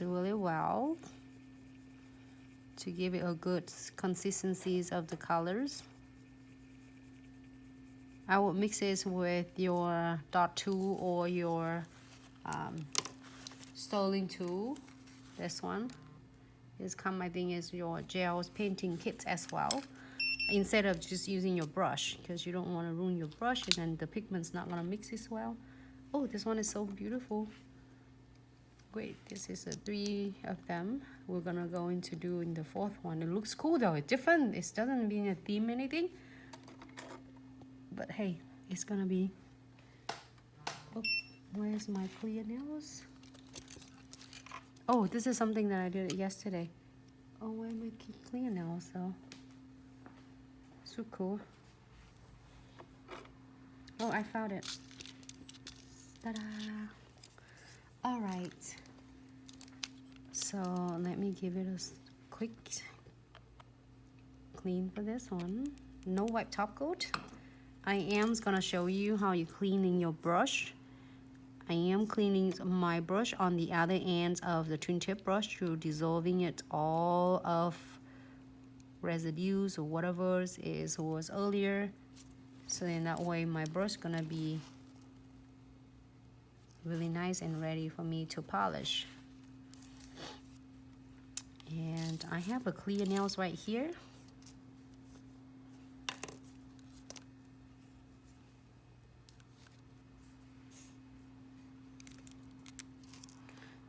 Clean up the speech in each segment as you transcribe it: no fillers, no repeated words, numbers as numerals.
it really well to give it a good consistencies of the colors. I would mix it with your dot tool or your stoling tool. This one is come, I think, is your gels painting kit as well, instead of just using your brush, because you don't want to ruin your brush and then the pigment's not going to mix as well. Oh, this one is so beautiful. Great, this is 3 of them. We're gonna go into doing the 4th one. It looks cool though, it's different. It doesn't mean a theme anything, but hey, it's gonna be. Oh, where's my clear nails? Oh, this is something that I did yesterday. Oh, where am I clear nails though? So cool. Oh, I found it. Ta-da! All right. So let me give it a quick clean for this one. No wipe top coat. I am gonna show you how you cleaning your brush. I am cleaning my brush on the other end of the twin tip brush through dissolving it all of residues or whatever was earlier. So then that way my brush gonna be really nice and ready for me to polish. And I have a clear nails right here.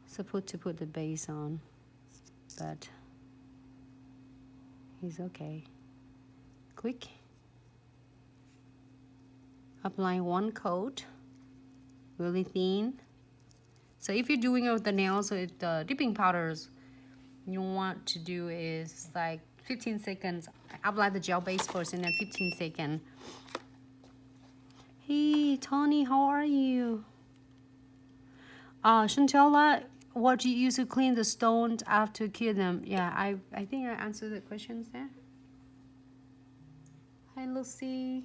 Supposed to put the base on, but he's okay. Quick. Apply 1 coat, really thin. So if you're doing it with the nails with the dipping powders, you want to do is like 15 seconds. Apply the gel base first and then 15 seconds. Hey, Tony, how are you? Chantella, what do you use to clean the stones after cure them? Yeah, I think I answered the questions there. Hi, Lucy.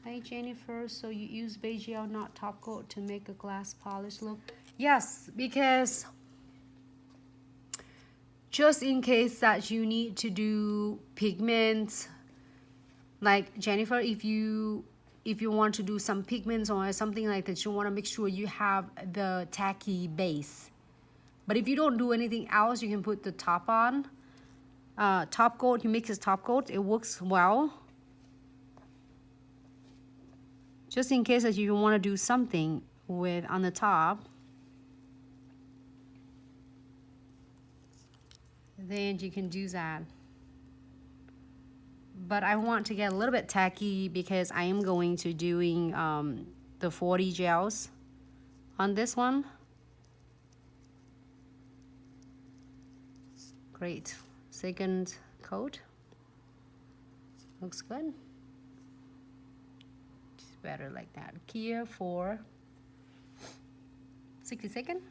Hi, Jennifer. So you use beige gel, not top coat, to make a glass polish look? Yes, because just in case that you need to do pigments, like Jennifer, if you want to do some pigments or something like that, you want to make sure you have the tacky base. But if you don't do anything else, you can put the top on. Top coat, you mix this top coat, it works well. Just in case that you want to do something with on the top, then you can do that. But I want to get a little bit tacky because I am going to doing the 40 gels on this one. Great. 2nd coat. Looks good. It's better like that. Cure for 60 seconds.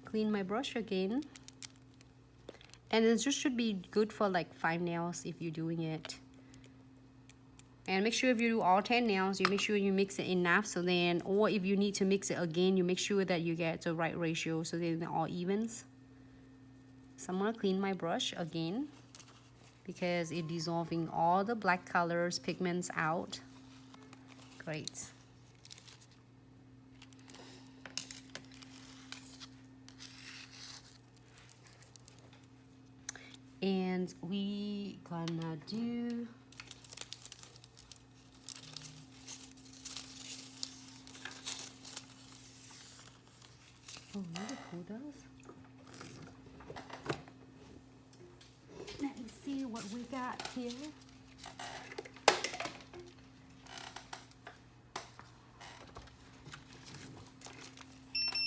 Clean my brush again. And it just should be good for like 5 nails if you're doing it. And make sure if you do all 10 nails, you make sure you mix it enough, so then, or if you need to mix it again, you make sure that you get the right ratio so then they're all evens. So I'm gonna clean my brush again because it's dissolving all the black colors, pigments out. Great. And we gonna do really cool those. Let me see what we got here.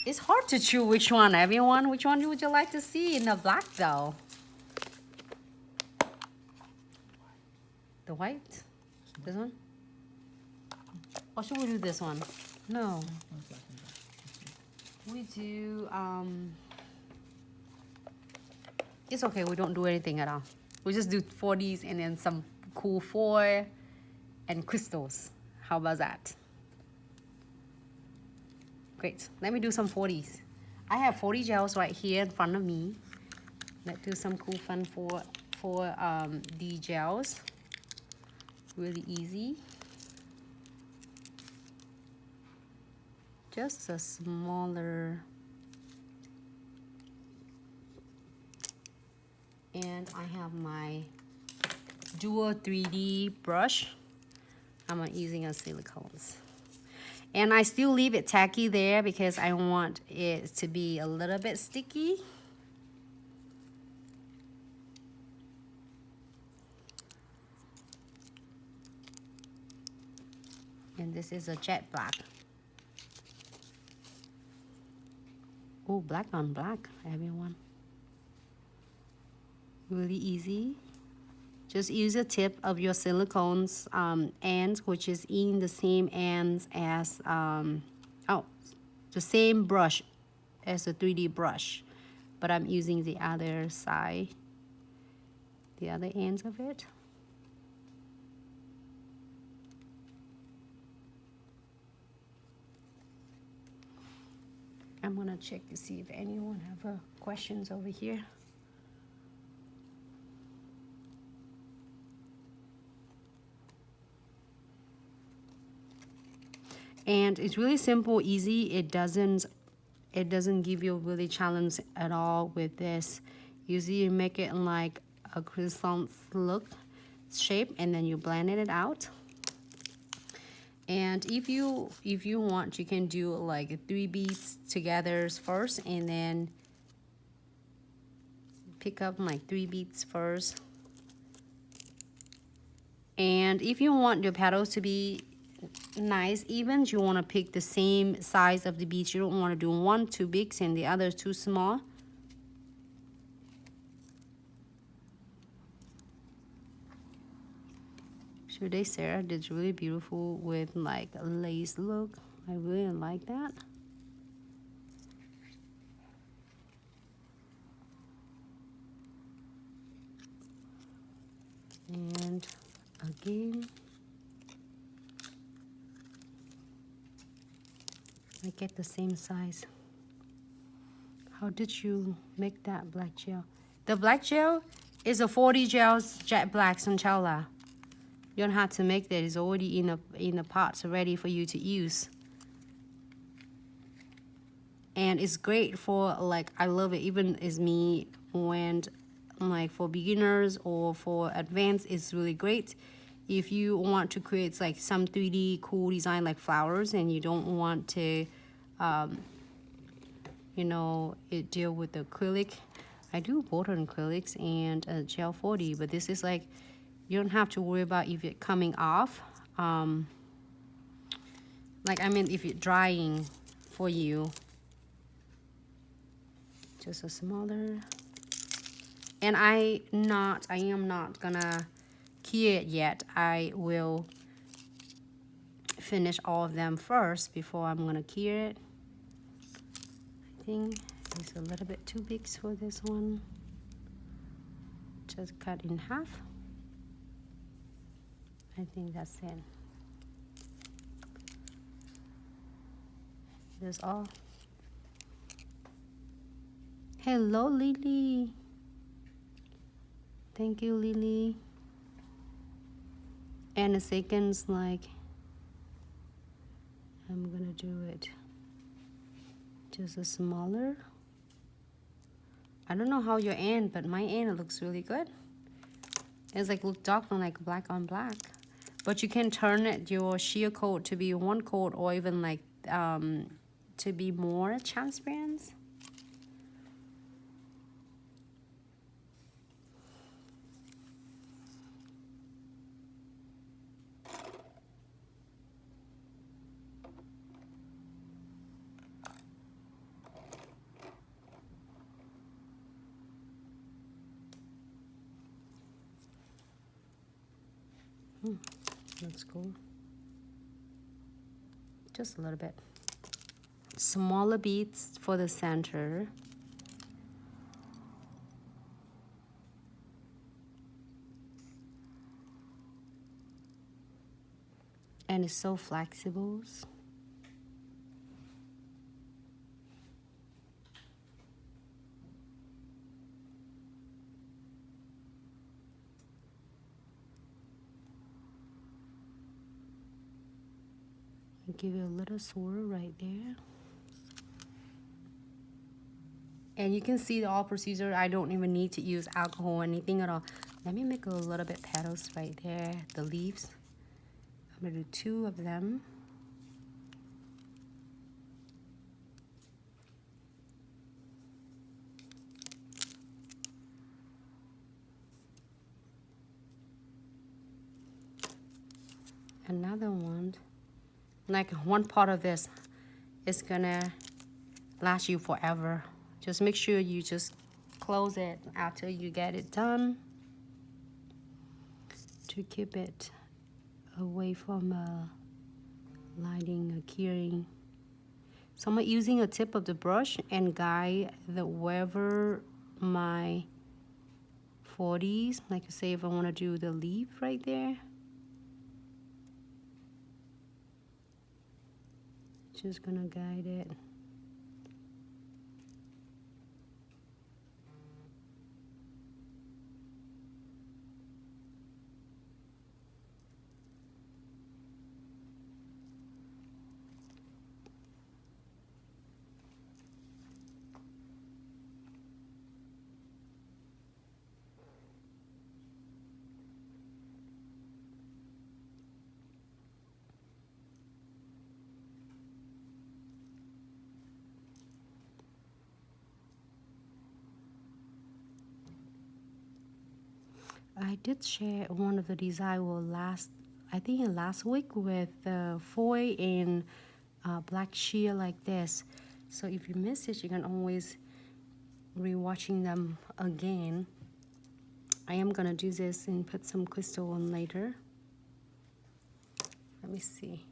It's hard to choose which one, everyone. Which one would you like to see in the black though? The white? This one? Or should we do this one? No. We do, it's okay, we don't do anything at all. We just do 40s and then some cool foil and crystals. How about that? Great. Let me do some 40s. I have 40 gels right here in front of me. Let's do some cool fun for the gels. Really easy. Just a smaller. And I have my dual 3D brush. I'm using a silicones. And I still leave it tacky there because I want it to be a little bit sticky. And this is a jet black. Oh, black on black, everyone. Really easy. Just use the tip of your silicones ends, which is in the same ends as, the same brush as the 3D brush. But I'm using the other side, the other ends of it. I'm gonna check to see if anyone have questions over here. And it's really simple, easy. It doesn't give you a really challenge at all with this. Usually you make it in like a croissant look shape, and then you blend it out. And if you want, you can do like 3 beads together first, and then pick up like 3 beads first. And if you want your petals to be nice even, you want to pick the same size of the beads. You don't want to do one too big and the other too small. Today Sarah did really beautiful with like a lace look. I really like that. And again, I get the same size. How did you make that black gel? The black gel is a 40 gels jet black Sanchella. You don't have to make that. It's already in a pot ready for you to use. And it's great for, like, I love it. Even as me, when like for beginners or for advanced, it's really great. If you want to create like some 3D cool design like flowers, and you don't want to you know, deal with acrylic. I do water acrylics and gel 40, but this is like, you don't have to worry about if it coming off. Like, I mean, if it's drying for you. Just a smaller. And I am not gonna cure it yet. I will finish all of them first before I'm gonna cure it. I think it's a little bit too big for this one. Just cut in half. I think that's it. That's all. Hello, Lily. Thank you, Lily. And a second's like, I'm gonna do it just a smaller. I don't know how your end, but my end looks really good. It's like look dark on like black on black. But you can turn it, your sheer coat to be one coat, or even like to be more transparent. That's cool. Just a little bit. Smaller beads for the center. And and it's so flexible. Give it a little swirl right there. And you can see the all procedure. I don't even need to use alcohol or anything at all. Let me make a little bit petals right there, the leaves. I'm gonna do 2 of them. Another one. Like one part of this is gonna last you forever. Just make sure you just close it after you get it done to keep it away from lighting or curing. So I'm using a tip of the brush and guide the wherever my 40s, like I say, if I want to do the leaf right there. Just gonna guide it. I did share one of the design I think last week with foil and black sheer like this. So if you missed it, you can always re-watching them again. I am gonna do this and put some crystal on later. Let me see.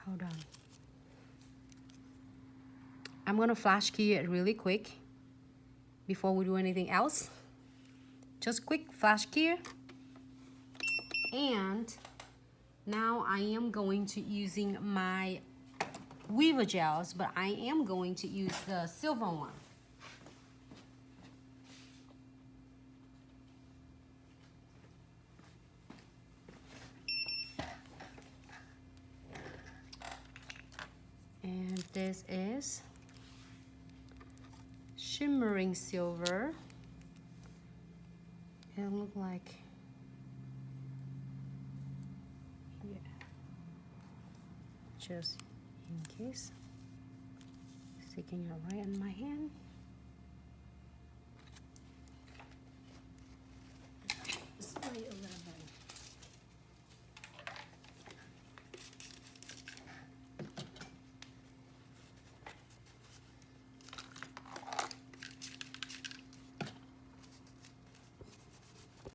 Hold on. I'm gonna flash key it really quick before we do anything else. Just quick flash key. And now I am going to using my weaver gels, but I am going to use the silver one. And this is shimmering silver. It looks like, yeah, just in case, sticking it right in my hand.